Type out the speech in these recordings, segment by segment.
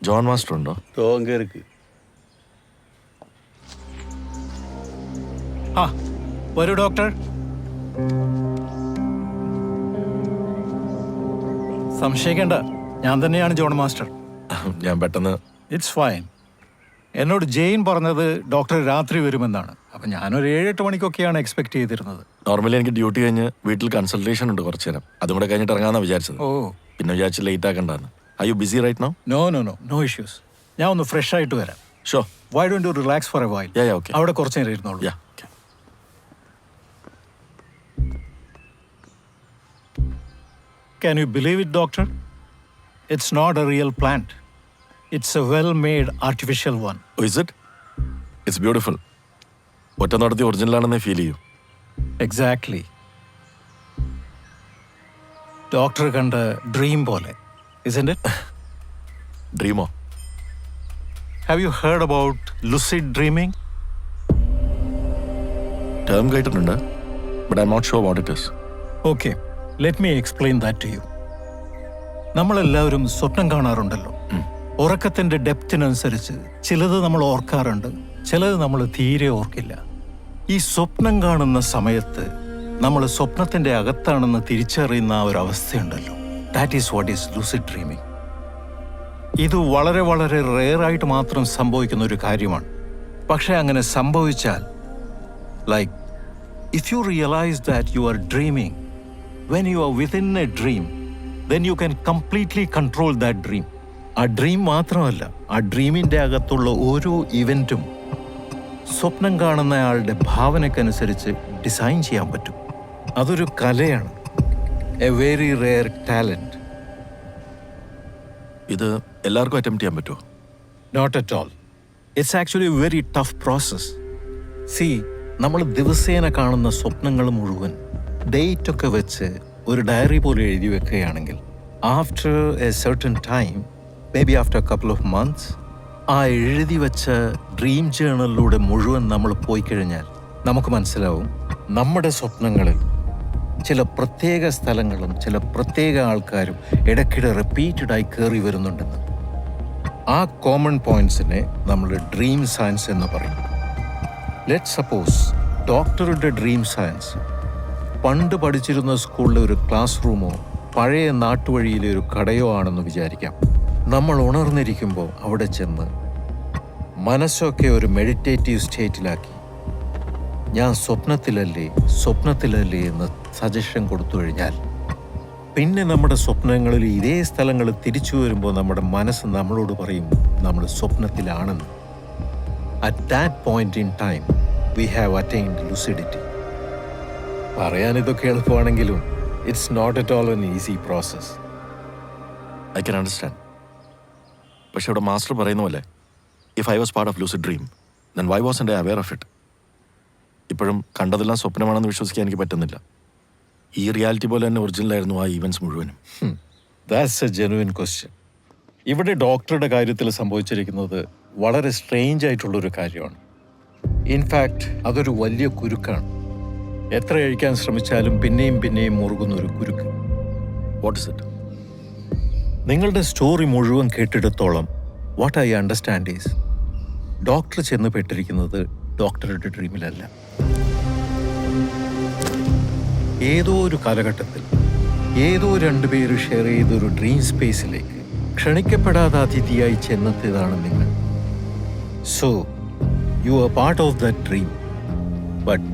John master ഉണ്ടോ? തോങ്കേർക്ക് വരൂ doctor. സംശയിക്കേണ്ട, ഞാൻ തന്നെയാണ് ജോൺ മാസ്റ്റർ. ഞാൻ പെട്ടെന്ന് ഇറ്റ്സ് ഫൈൻ. എന്നോട് ജെയിൻ പറഞ്ഞത് ഡോക്ടർ രാത്രി വരുമെന്നാണ്. അപ്പം ഞാനൊരു 7-8 മണിക്കൊക്കെയാണ് എക്സ്പെക്ട് ചെയ്തിരുന്നത്. നോർമലി എനിക്ക് ഡ്യൂട്ടി കഴിഞ്ഞ് വീട്ടിൽ കൺസൾട്ടേഷൻ ഉണ്ട് കുറച്ചു നേരം. അതും കൂടെ കഴിഞ്ഞിട്ട് ഇറങ്ങാമെന്നാണ് വിചാരിച്ചത്. ഓ, പിന്നെ വിചാരിച്ച് ലേറ്റ് ആക്കണ്ടെന്ന്. Are you busy right now? No issues. ഞാൻ ഒന്ന് ഫ്രഷ് ആയിട്ട് വരാം. So. Why don't you relax for a while? Okay. അവിടെ കുറച്ച് നേരം ഇരുന്നോളൂ. Can you believe it, doctor? It's not a real plant. It's a well-made artificial one. Oh, is it? It's beautiful. ഒറ്റ നടത്തി ഒറിജിനലാണെന്നേ ഫീൽ ചെയ്യും. Exactly. Doctor കണ്ട dream പോലെ, isn't it? ഡ്രീമോ? Have you heard about lucid dreaming? Term കേട്ടിട്ടുണ്ട്, but I'm not sure what it is. Okay, let me explain that to you. നമ്മളെല്ലാവരും സ്വപ്നം കാണാറുണ്ടല്ലോ. ഉറക്കത്തിന്റെ ഡെപ്തിനനുസരിച്ച് ചിലത് നമ്മൾ ഓർക്കാറുണ്ട്, ചിലത് നമ്മൾ തീരെ ഓർക്കില്ല. ഈ സ്വപ്നം കാണുന്ന സമയത്ത് നമ്മൾ സ്വപ്നത്തിന്റെ അകത്താണെന്ന് തിരിച്ചറിയുന്ന ആ ഒരു അവസ്ഥയുണ്ടല്ലോ, that is what is lucid dreaming. ഇത് വളരെ വളരെ റെയറായിട്ട് മാത്രം സംഭവിക്കുന്ന ഒരു കാര്യമാണ്. പക്ഷേ അങ്ങനെ സംഭവിച്ചാൽ, like if you realise that you are dreaming when you are within a dream, then you can completely control that dream. ആ ഡ്രീം മാത്രമല്ല, ആ ഡ്രീമിൻ്റെ അകത്തുള്ള ഓരോ ഇവൻറ്റും സ്വപ്നം കാണുന്നയാളുടെ ഭാവനയ്ക്കനുസരിച്ച് ഡിസൈൻ ചെയ്യാൻ പറ്റും. അതൊരു കലയാണ്, എ വെരി റെയർ ടാലൻറ്റ്. ഇത് എല്ലാവർക്കും അറ്റംപ്റ്റ് ചെയ്യാൻ പറ്റുമോ? Not at all. It's actually a very tough process. See, നമ്മൾ ദിവസേന കാണുന്ന സ്വപ്നങ്ങൾ മുഴുവൻ ഡേറ്റ് ഒക്കെ വെച്ച് ഒരു ഡയറി പോലെ എഴുതി വെക്കുകയാണെങ്കിൽ, after A certain time, may be after A couple of months, ആ എഴുതി വെച്ച ഡ്രീം ജേണലിലൂടെ മുഴുവൻ നമ്മൾ പോയി കഴിഞ്ഞാൽ നമുക്ക് മനസ്സിലാവും നമ്മുടെ സ്വപ്നങ്ങളിൽ ചില പ്രത്യേക സ്ഥലങ്ങളും ചില പ്രത്യേക ആൾക്കാരും ഇടയ്ക്കിടെ റിപ്പീറ്റഡായി കയറി വരുന്നുണ്ടെന്ന്. ആ കോമൺ പോയിന്റ്സിനെ നമ്മൾ ഡ്രീം സയൻസ് എന്ന് പറയും. ലെറ്റ് സപ്പോസ് ഡോക്ടറുടെ ഡ്രീം സയൻസ് പണ്ട് പഠിച്ചിരുന്ന സ്കൂളിലെ ഒരു ക്ലാസ് റൂമോ പഴയ നാട്ടുവഴിയിലെ ഒരു കടയോ ആണെന്ന് വിചാരിക്കാം. നമ്മൾ ഉണർന്നിരിക്കുമ്പോൾ അവിടെ ചെന്ന് മനസ്സൊക്കെ ഒരു മെഡിറ്റേറ്റീവ് സ്റ്റേറ്റിലാക്കി ഞാൻ സ്വപ്നത്തിലല്ലേ എന്ന് സജഷൻ കൊടുത്തു കഴിഞ്ഞാൽ, പിന്നെ നമ്മുടെ സ്വപ്നങ്ങളിൽ ഇതേ സ്ഥലങ്ങൾ തിരിച്ചു വരുമ്പോൾ നമ്മുടെ മനസ്സ് നമ്മളോട് പറയും നമ്മൾ സ്വപ്നത്തിലാണെന്ന്. At that point in time we have attained lucidity. പറയാൻ ഇതൊക്കെ എളുപ്പമാണെങ്കിലും it's not at all an easy process. I can understand. പക്ഷെ ഇവിടെ മാസ്റ്റർ പറയുന്ന പോലെ, if I was part of lucid dream, then why wasn't I aware of it? ഇപ്പോഴും കണ്ടതെല്ലാം സ്വപ്നമാണെന്ന് വിശ്വസിക്കാൻ എനിക്ക് പറ്റുന്നില്ല. ഈ റിയാലിറ്റി പോലെ തന്നെ ഒറിജിനലായിരുന്നു ആ ഈവൻസ് മുഴുവനും. That's A genuine question. ഇവിടെ ഡോക്ടറുടെ കാര്യത്തിൽ സംഭവിച്ചിരിക്കുന്നത് വളരെ സ്ട്രേഞ്ച് ആയിട്ടുള്ളൊരു കാര്യമാണ്. ഇൻഫാക്റ്റ് അതൊരു വലിയ കുരുക്കാണ്. എത്ര കഴിക്കാൻ ശ്രമിച്ചാലും പിന്നെയും മുറുകുന്ന ഒരു കുരുക്ക്. What is it? നിങ്ങളുടെ സ്റ്റോറി മുഴുവൻ കേട്ടിടത്തോളം what I understand is, doctor ചെന്ന് പെട്ടിരിക്കുന്നത് ഡോക്ടറുടെ ഡ്രീമിലല്ല. ഏതോ ഒരു കാലഘട്ടത്തിൽ ഏതോ 2 പേര് ഷെയർ ചെയ്തൊരു ഡ്രീം സ്പേസിലേക്ക് ക്ഷണിക്കപ്പെടാതെ അതിഥിയായി ചെന്നെത്തിയതാണ് നിങ്ങൾ. So you are part of that dream, but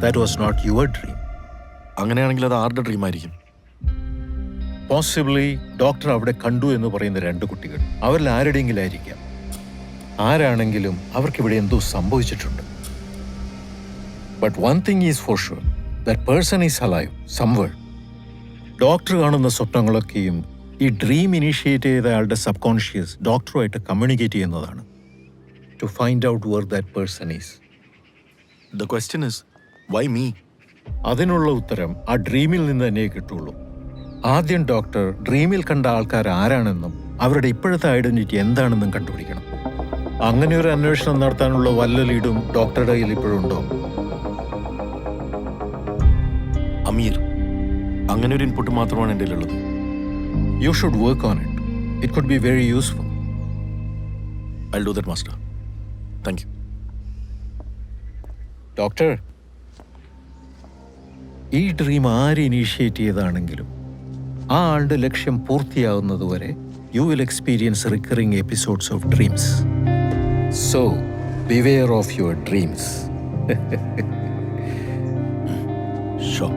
that was not your dream. അങ്ങനെയാണെങ്കിൽ അത് ആരുടെ ഡ്രീം ആയിരിക്കും? പോസിബിളി ഡോക്ടർ അവിടെ കണ്ടു എന്ന് പറയുന്ന 2 കുട്ടികൾ അവരിൽ ആരുടെയെങ്കിലും ആയിരിക്കാം. ആരാണെങ്കിലും അവർക്കിവിടെ എന്തോ സംഭവിച്ചിട്ടുണ്ട്. But one thing is for sure, that person is alive somewhere. Doctor കാണുന്ന സ്വപ്നങ്ങളൊക്കെയും ഈ ഡ്രീം ഇനീഷ്യേറ്റ് ചെയ്ത ആളുടെ സബ് കോൺഷ്യസ് ഡോക്ടറുമായിട്ട് കമ്മ്യൂണിക്കേറ്റ് ചെയ്യുന്നതാണ്, to find out where that person is. The question is why me? അതിനുള്ള ഉത്തരം ആ ഡ്രീമിൽ നിന്ന് തന്നെ കിട്ടുള്ളൂ. ആദ്യം ഡോക്ടർ ഡ്രീമിൽ കണ്ട ആൾക്കാർ ആരാണെന്നും അവരുടെ ഇപ്പോഴത്തെ ഐഡന്റിറ്റി എന്താണെന്നും കണ്ടുപിടിക്കണം. അങ്ങനെ ഒരു അന്വേഷണം നടത്താനുള്ള വല്ല ലീഡും ഡോക്ടറുടെ കയ്യിൽ ഇപ്പോഴുണ്ടോ? അമീർ. അങ്ങനെ ഒരു ഇൻപുട്ട് മാത്രമാണ് എൻ്റെ ഉള്ളത്. You should work on it. It could be very useful. I'll do that, master. Thank you. Doctor, ഈ ഡ്രീം ആര് ഇനീഷ്യേറ്റ് ചെയ്താണെങ്കിലും ആ ആളുടെ ലക്ഷ്യം പൂർത്തിയാകുന്നതുവരെ you will experience recurring episodes of dreams. So beware of your dreams. Sure.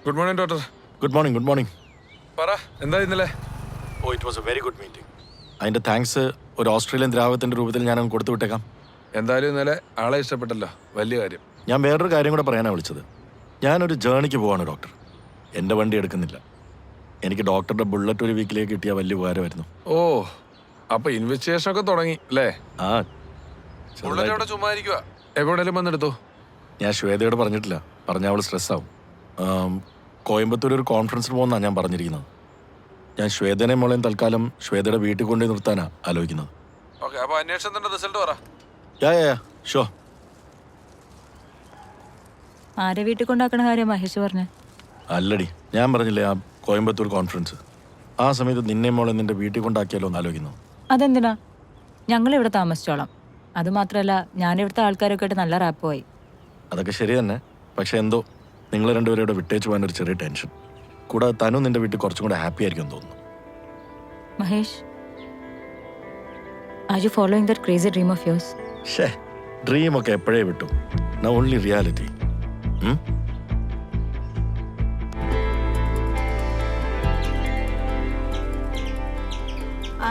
Good morning doctor. Good morning, good morning. പറ, എന്താ ഇന്നലെ? Oh, it was a very good meeting. അതിൻ്റെ താങ്ക്സ് ഒരു ഓസ്ട്രേലിയൻ ദ്രാവകത്തിൻ്റെ രൂപത്തിൽ ഞാൻ അങ്ങ് കൊടുത്തു വിട്ടേക്കാം. എന്തായാലും ഇന്നലെ ആളെ ഇഷ്ടപ്പെട്ടല്ലോ, വലിയ കാര്യം. ഞാൻ വേറൊരു കാര്യം കൂടെ പറയാനാണ് വിളിച്ചത്. ഞാനൊരു ജേണിക്ക് പോവാണ് ഡോക്ടർ. എൻ്റെ വണ്ടി എടുക്കുന്നില്ല. എനിക്ക് ഡോക്ടറുടെ ബുള്ളറ്റ് ഒരു വീക്കിലേക്ക് കിട്ടിയ വലിയ ഉപകാരമായിരുന്നു. ഓ, അപ്പൊ ഇൻവെസ്റ്റിഗേഷൻ ഒക്കെ തുടങ്ങി അല്ലേ? ആ, ബുള്ളറ്റ് അവിടെ ചുമ്മാ ഇരിക്കുക, എവിടെയെങ്കിലും വന്നെടുത്തോ. ഞാൻ ശ്വേതയോട് പറഞ്ഞിട്ടില്ല, പറഞ്ഞാൽ അവൾ സ്ട്രെസ്സാവും. കോയമ്പത്തൂർ ഒരു കോൺഫറൻസിന് പോകുന്നതാണ് ഞാൻ പറഞ്ഞിരിക്കുന്നത്. ഞാൻ ശ്വേതനെ മോളെയും തൽക്കാലം ശ്വേതയുടെ വീട്ടിൽ കൊണ്ടുപോയി നിർത്താനാണ് ആലോചിക്കുന്നത്. ഓക്കെ, അപ്പൊ അന്വേഷണത്തിന്റെ റിസൾട്ട് പറ. യാ ഷോ. ആരെ വീട്ടിൽ കൊണ്ടാക്കണ കാര്യം മഹേഷ് പറഞ്ഞേ? അല്ലടി, ഞാൻ പറഞ്ഞില്ലേ ആ കോയമ്പത്തൂർ കോൺഫറൻസ്, ആ സമയത്ത് നിന്നെ മോളെ നിന്റെ വീട്ടിൽ കൊണ്ടാക്കിയാലോ എന്ന് ആലോചിക്കുന്നു. അതെന്തിനാ? ഞങ്ങളിവിടെ താമസിച്ചോളാം. അതുമാത്രമല്ല, ഞാനിവിടുത്തെ ആൾക്കാരൊക്കെ ആയിട്ട് നല്ല റാപ്പുമായി. അതൊക്കെ ശരി തന്നെ, പക്ഷെ എന്തോ നിങ്ങൾ രണ്ടുപേരും ഇവിടെ വിട്ടേച്ച് പോകാനൊരു ചെറിയ ടെൻഷൻ. കൂടാതെ തനു നിന്റെ വീട്ടിൽ കുറച്ചും കൂടെ ഹാപ്പി ആയിരിക്കും തോന്നുന്നു. Mahesh, are you following that crazy dream of yours? ഷേ, ഡ്രീമൊക്കെ എപ്പോഴേ വിട്ടു. Now only reality.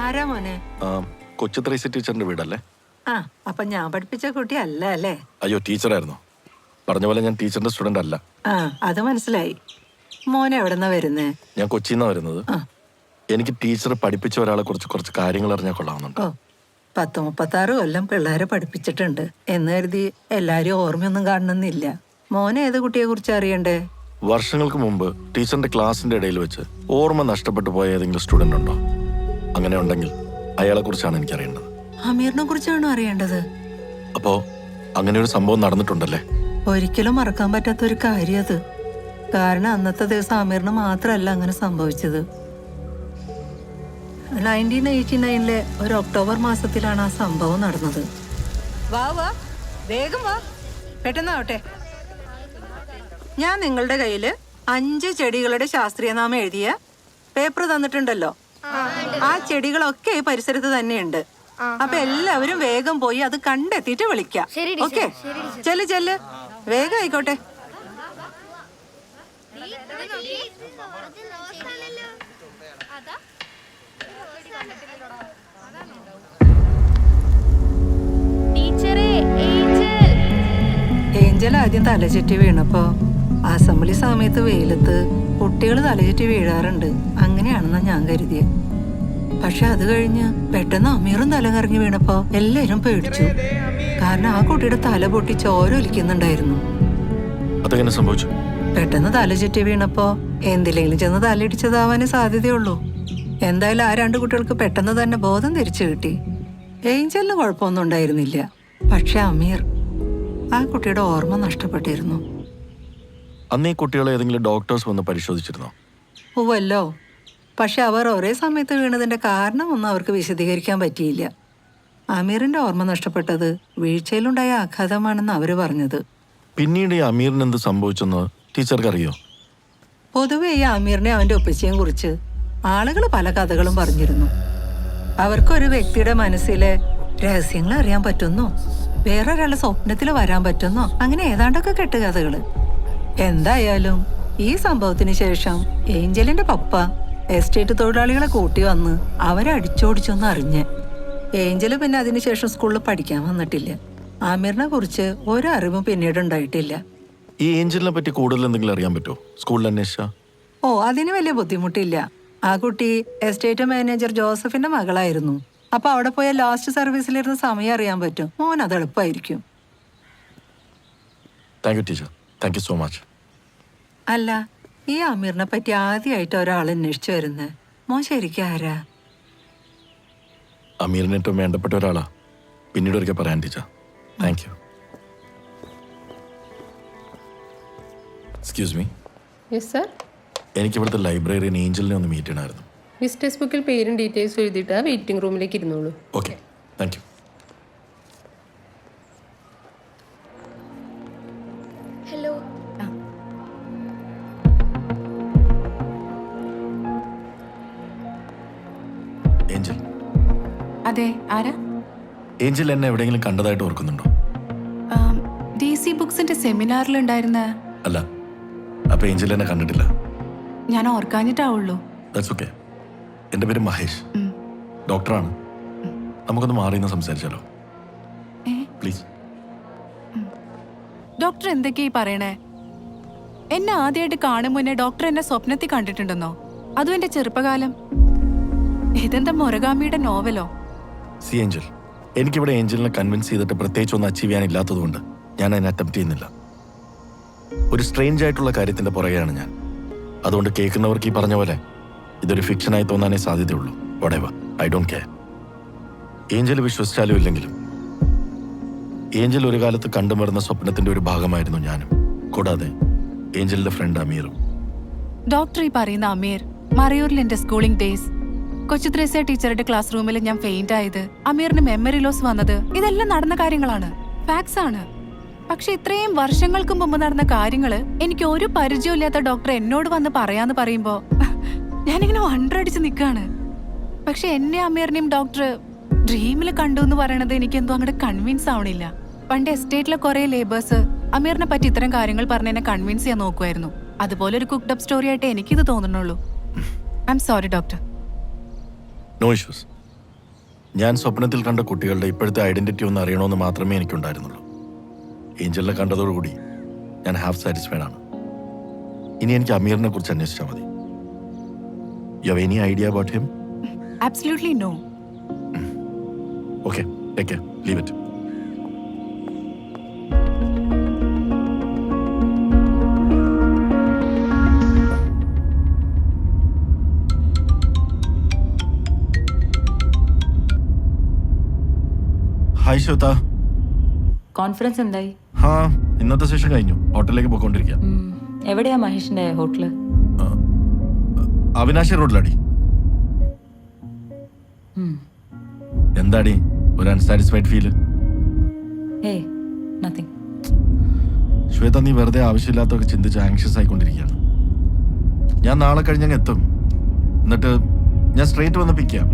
ആരാ മോനെ? കൊച്ചു ത്രൈസി ടീച്ചറിന്റെ വീടല്ലേ? ആ, അപ്പൊ ഞാൻ പഠിപ്പിച്ച കുട്ടി അല്ല അല്ലേ? അയ്യോ, ടീച്ചറായിരുന്നു. പറഞ്ഞ പോലെ ഞാൻ ടീച്ചറിന്റെ സ്റ്റുഡന്റ് അല്ല. ആ, അത് മനസ്സിലായി. മോനെ എവിടെന്നാ വരുന്നേ? ഞാൻ കൊച്ചിന്നാ വരുന്നത്. എനിക്ക് ടീച്ചർ പഠിപ്പിച്ച ഒരാളെ കുറിച്ച് കുറച്ച് കാര്യങ്ങൾ അറിഞ്ഞാൽ കൊള്ളാവുന്നുണ്ട്. ഓ, 10-36 കൊല്ലം പിള്ളേരെ പഠിപ്പിച്ചിട്ടുണ്ട് എന്ന് കരുതി എല്ലാരും ഓർമ്മയൊന്നും കാണണമെന്നില്ല. മോനെ ഏത് കുട്ടിയെ കുറിച്ച് അറിയണ്ടേ? വർഷങ്ങൾക്ക് മുമ്പ് ടീച്ചറിന്റെ ക്ലാസിന്റെ ഇടയിൽ വെച്ച് ഓർമ്മ നഷ്ടപ്പെട്ടു പോയ ഏതെങ്കിലും സ്റ്റുഡന്റ് ഉണ്ടോ? അങ്ങനെ ഉണ്ടെങ്കിൽ അയാളെ കുറിച്ചാണ് എനിക്ക് അറിയേണ്ടത്. അമീറിനെ കുറിച്ചാണോ അറിയേണ്ടത്? അപ്പോ അങ്ങനെ ഒരു സംഭവം നടന്നിട്ടുണ്ടല്ലേ? ഒരിക്കലും മറക്കാൻ പറ്റാത്ത ഒരു കാര്യം അത്. കാരണം അന്നത്തെ ദിവസം അമീറിന് മാത്രമല്ല അങ്ങനെ സംഭവിച്ചത്. 1989 ഒരു ഒക്ടോബർ മാസത്തിലാണ് ആ സംഭവം നടന്നത്. വാ വാ, വേഗം വാ, പെട്ടെന്നാവട്ടെ. ഞാൻ നിങ്ങളുടെ കയ്യില് 5 ചെടികളുടെ ശാസ്ത്രീയ നാമം എഴുതിയ പേപ്പർ തന്നിട്ടുണ്ടല്ലോ. ആ ചെടികളൊക്കെ ഈ പരിസരത്ത് തന്നെയുണ്ട്. അപ്പൊ എല്ലാവരും വേഗം പോയി അത് കണ്ടെത്തിയിട്ട് വിളിക്കാം. ഓക്കെ, ചെല്ല് ചെല്ല്, വേഗം ആയിക്കോട്ടെ. ഏഞ്ചൽ ആദ്യം തലചുറ്റി വീണപ്പോ അസംബ്ലി സമയത്ത് വെയിലത്ത് കുട്ടികൾ തലചുറ്റി വീഴാറുണ്ട്, അങ്ങനെയാണെന്നാ ഞാൻ കരുതിയത്. പക്ഷെ അത് കഴിഞ്ഞ് പെട്ടെന്ന് അമീറും തല കറങ്ങി വീണപ്പോ എല്ലാരും പേടിച്ചു. കാരണം ആ കുട്ടിയുടെ തല പൊട്ടി ചോര ഒലിക്കുന്നുണ്ടായിരുന്നു. അതെങ്ങനെ സംഭവിച്ചു? പെട്ടെന്ന് തല ചുറ്റി വീണപ്പോ എന്തിലെങ്കിലും ചെന്ന് തലയിടിച്ചതാവാനേ സാധ്യതയുള്ളൂ. എന്തായാലും ആ 2 കുട്ടികൾക്ക് പെട്ടെന്ന് തന്നെ ബോധം തിരിച്ചു കിട്ടി. ഏഞ്ചലിന് കുഴപ്പമൊന്നും ഉണ്ടായിരുന്നില്ല. പക്ഷെ അമീർ, ആ കുട്ടിയുടെ ഓർമ്മ നഷ്ടപ്പെട്ടിരുന്നു. അന്ന് ഈ കുട്ടികളെ ഏതെങ്കിലും ഡോക്ടേഴ്സ് വന്ന് പരിശോധിച്ചിരുന്നോ? ഓവല്ലോ, പക്ഷെ അവർ ഒരേ സമയത്ത് വീണതിന്റെ കാരണമൊന്നും അവർക്ക് വിശദീകരിക്കാൻ പറ്റിയില്ല. അമീറിന്റെ ഓർമ്മ നഷ്ടപ്പെട്ടത് വീഴ്ചയിലുണ്ടായ ആഘാതമാണെന്ന് അവര് പറഞ്ഞത്. പിന്നീട് ഈ അമീറിന് എന്ത് സംഭവിച്ചെന്ന് ടീച്ചർക്ക് അറിയോ? പൊതുവെ ഈ അമീറിനെ അവന്റെ ഒപ്പച്ചയും കുറിച്ച് ആളുകൾ പല കഥകളും പറഞ്ഞിരുന്നു. അവർക്കൊരു വ്യക്തിയുടെ മനസ്സിലെ രഹസ്യങ്ങൾ അറിയാൻ പറ്റുന്നോ, വേറൊരാളുടെ സ്വപ്നത്തിൽ വരാൻ പറ്റുന്നോ, അങ്ങനെ ഏതാണ്ടൊക്കെ കെട്ടുകഥകള്. എന്തായാലും ഈ സംഭവത്തിന് ശേഷം ഏഞ്ചലിന്റെ പപ്പ എസ്റ്റേറ്റ് തൊഴിലാളികളെ കൂട്ടി വന്ന് അവരെ അടിച്ചോടിച്ചൊന്ന് അറിഞ്ഞ്. ഏഞ്ചല് പിന്നെ അതിനുശേഷം സ്കൂളിൽ പഠിക്കാൻ വന്നിട്ടില്ല. ആമിറിനെ കുറിച്ച് ഒരറിവും പിന്നീട് ഉണ്ടായിട്ടില്ല. ഈ ഏഞ്ചലിനെ പറ്റി കൂടുതൽ എന്തെങ്കിലും അറിയാൻ പറ്റുമോ സ്കൂളിൽ അന്വേഷിച്ചാ? ഓ, അതിന് വലിയ ബുദ്ധിമുട്ടില്ല. ആ കുട്ടി എസ്റ്റേറ്റ് മാനേജർ ജോസഫിന്റെ മകളായിരുന്നു. അപ്പൊ അവിടെ പോയ ലാസ്റ്റ് സർവീസിലിരുന്ന് സമയം അറിയാൻ പറ്റും. മോൻ അത് എളുപ്പമായിരിക്കും. Thank you teacher, thank you so much. അല്ല, ഈ അമീറിനെ പറ്റി ആദ്യമായിട്ട് ഒരാൾ അന്വേഷിച്ചു വരുന്നത്. മോൻ ശരിക്കും ആരാ? അമീറിന് ഏറ്റവും വേണ്ടപ്പെട്ട ഒരാളാ. പിന്നീട് ഒരിക്കൽ പറയാൻ teacher. Thank you. Excuse me. Yes sir. എനിക്ക് ഇവിടുത്തെ ലൈബ്രറിയൻ ഏഞ്ചലിനെ ഒന്ന് മീറ്റ് ചെയ്യണമായിരുന്നു. വിസിറ്റേഴ്സ് ബുക്കിൽ പേരും ഡീറ്റെയിൽസും എഴുതിയിട്ട് ആ വെയിറ്റിംഗ് റൂമിലേക്ക് ഇരുന്നോളൂ. Okay, thank you. Hello. Angel. അതെ, ആരാ? ഏഞ്ചൽ എന്നെ എവിടെയെങ്കിലും കണ്ടതായിട്ട് ഓർക്കുന്നുണ്ടോ? DC ബുക്സിന്റെ സെമിനാറിലുണ്ടായിരുന്ന. അല്ല, അപ്പൊ ഏഞ്ചൽ എന്നെ കണ്ടിട്ടില്ല. ഞാൻ ഓർക്കാഞ്ഞിട്ടാവുള്ളൂ. That's okay. എൻ്റെ പേര് മഹേഷ്, ഡോക്ടറാണ്. നമുക്കൊന്ന് മാറി നിന്ന് സംസാരിച്ചാലോ? പ്ലീസ്. ഡോക്ടർ എന്തൊക്കെയാ പറയണേ? എന്നെ ആദ്യമായിട്ട് കാണും മുന്നേ ഡോക്ടർ എന്നെ സ്വപ്നത്തിൽ കണ്ടിട്ടുണ്ടെന്നോ? അതും എന്റെ ചെറുപ്പകാലം. ഇതെന്താ മൊറഗാമിയുടെ നോവലോ? സി ഏഞ്ചൽ, എനിക്കിവിടെ ഏഞ്ചലിനെ കൺവിൻസ് ചെയ്തിട്ട് പ്രത്യേകിച്ച് ഒന്നും അച്ചീവ് ചെയ്യാനില്ലാത്തതുകൊണ്ട് ഞാൻ അതിനെ അറ്റംപ്റ്റ് ചെയ്യുന്നില്ല. ഒരു സ്ട്രേഞ്ച് ആയിട്ടുള്ള കാര്യത്തിന്റെ പുറകെയാണ് ഞാൻ. അതുകൊണ്ട് കേൾക്കുന്നവർക്ക് ഈ പറഞ്ഞ പോലെ ഇതൊരു ഫിക്ഷനായി തോന്നാനേ സാധ്യതയുള്ളൂ. Whatever, I don't care. Angel വിശ്വസിച്ചാലും ഇല്ലെങ്കിലും ഏഞ്ചൽ ഒരു കാലത്ത് കണ്ടും വരുന്ന സ്വപ്നത്തിന്റെ ഒരു ഭാഗമായിരുന്നു ഞാനും, കൂടാതെ ഏഞ്ചലിന്റെ ഫ്രണ്ട് അമീറും. ഡോക്ടർ ഈ പറയുന്ന അമീർ മറയൂരിൽ എന്റെ സ്കൂളിംഗ് ഡേയ്സ്, കൊച്ചുത്രേസ്യ ടീച്ചറുടെ ക്ലാസ് റൂമിൽ ഞാൻ ഫെയിന്റ് ആയത്, അമീറിന് മെമ്മറി ലോസ് വന്നത്, ഇതെല്ലാം നടന്ന കാര്യങ്ങളാണ്, ഫാക്ട്സ് ആണ്. പക്ഷെ ഇത്രയും വർഷങ്ങൾക്ക് മുമ്പ് നടന്ന കാര്യങ്ങള് എനിക്ക് ഒരു പരിചയമില്ലാത്ത ഡോക്ടർ എന്നോട് വന്ന് പറയാന്ന് പറയുമ്പോ ഞാനിങ്ങനെ വണ്ടടിച്ച് നിൽക്കാണ്. പക്ഷെ എന്നെ അമീറിനെയും ഡോക്ടർ ഡ്രീമിൽ കണ്ടു എന്ന് പറയണത് എനിക്ക് എന്തോ അങ്ങോട്ട് കൺവിൻസ് ആവണില്ല. പണ്ട് എസ്റ്റേറ്റിലെ കുറെ ലേബേഴ്സ് അമീറിനെ പറ്റി ഇത്തരം കാര്യങ്ങൾ പറഞ്ഞ് എന്നെ കൺവിൻസ് ചെയ്യാൻ നോക്കുമായിരുന്നു. അതുപോലെ ഒരു കുക്ക്ഡ് അപ്പ് സ്റ്റോറി ആയിട്ട് എനിക്കിത് തോന്നുന്നുള്ളൂ. I'm sorry doctor. No issues. ഞാൻ സ്വപ്നത്തിൽ കണ്ട കുട്ടികളുടെ ഇപ്പോഴത്തെ ഐഡന്റിറ്റി ഒന്ന് അറിയണമെന്ന് മാത്രമേ എനിക്കുണ്ടായിരുന്നുള്ളൂ. ഏഞ്ചലിനെ കണ്ടതോടുകൂടി ഞാൻ ഹാഫ് സാറ്റിസ്ഫൈഡ് ആണ്. ഇനി എനിക്ക് അമീറിനെ കുറിച്ച് അന്വേഷിച്ചാൽ മതി. You have any idea about him? Absolutely no. Okay, take care, leave it. Hi Shweta. Conference എന്തായി? ഹാ, ഇന്നത്തെ സെഷൻ കഴിഞ്ഞു. ഹോട്ടലിലേക്ക് പോയിക്കൊണ്ടിരിക്കുക. എവിടെയാ മഹേഷിന്റെ ഹോട്ടല്? അവിനാശി റോഡിലാടി. എന്താടി ഒരു അൺസാറ്റിസ്ഫൈഡ് ഫീല്? ഏയ്, നത്തിങ്. ശ്വേത, നീ വെറുതെ ആവശ്യമില്ലാത്തൊക്കെ ചിന്തിച്ച് ആങ്ഷ്യസ് ആയിക്കൊണ്ടിരിക്കുകയാണ്. ഞാൻ നാളെ കഴിഞ്ഞങ്ങ് എത്തും. എന്നിട്ട് ഞാൻ സ്ട്രേറ്റ് വന്ന് പിക്ക് ചെയ്യാം.